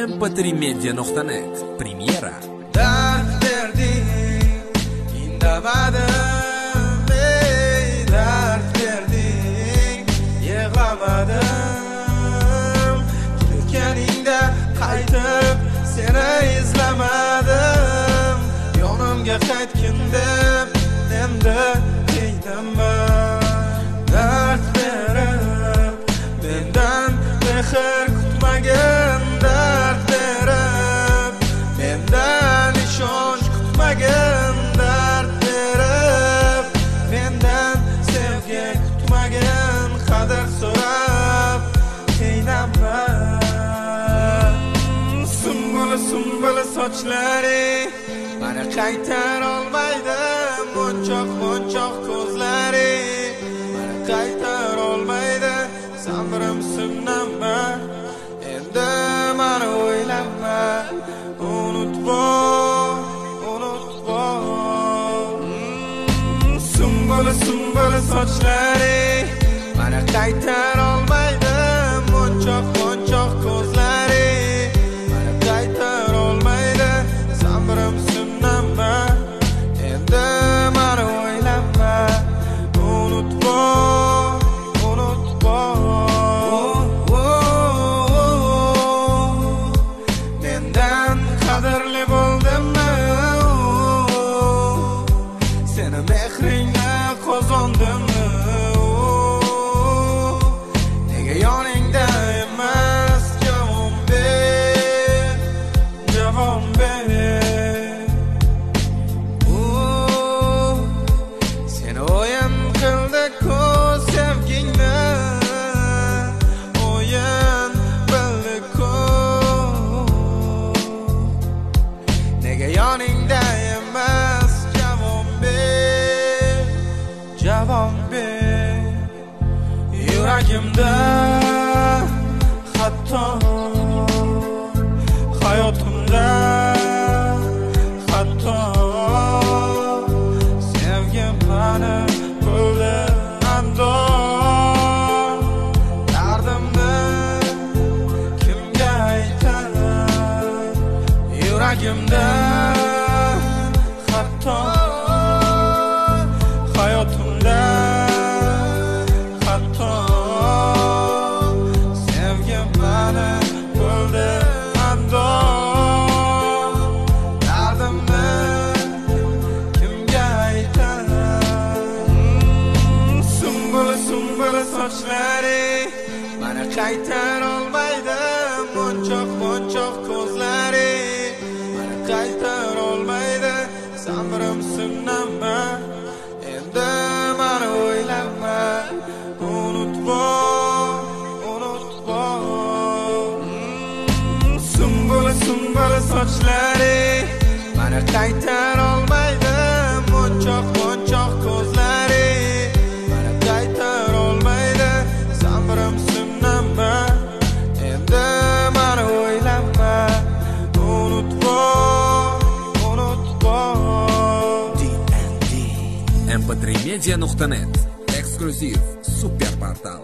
mp3media.net Premyera. Dard berding, indamadim, ey dard berding, yig'lamadim. Ketganingda qaytib seni izlamadim. Yonimga qaytgin deb endi qiynalman. Dard berib mendan mehr kutmagan, dard berib mendan ishonch kutmagan, dard berib mendan sevgi kutmagan, qadr so'rab qiynalman. Sumbul sochlaring mani qaytar olmaydi, monchoq ko'zlaring mani qaytar olmaydi. Sabrim sinama, endi mani o'ylama, unutib sumbul sochlaring mani qaytar olmaydi, monchoq ko'zlaring mani qaytar olmaydi. Sabrim sinama, endi mani o'ylama, unutib mendan qadrli bo'ldimmi? Seni mehringni qozondimmi? Nega yoningda emas? Javob ber. Seni o'yin qildi ko'z sevgingni, o'yin bildi ko'z. Nega yoningda emas? Javob ber. Yuragimda hatto hayotimda hatto sevgim mani bo'ldi andor. Dardimni kimga aytaman? Yuragimda hatto hayotimda hatto sevgim mani bo'ldi andor. Dardimni kimga aytaman? Sumbul sochlaring mani qaytar olmaydi, monchoq ko'zlaring mani qaytar olmaydi. Sabrim sinama, endi mani o'ylama, unutib sumbul sochlaring mani qaytar olmaydi, monchoq ko'zlaring mani qaytar olmaydi. Sabrim sinama, endi mani o'ylama, unutib mp3media.net Eksklyuziv super portal.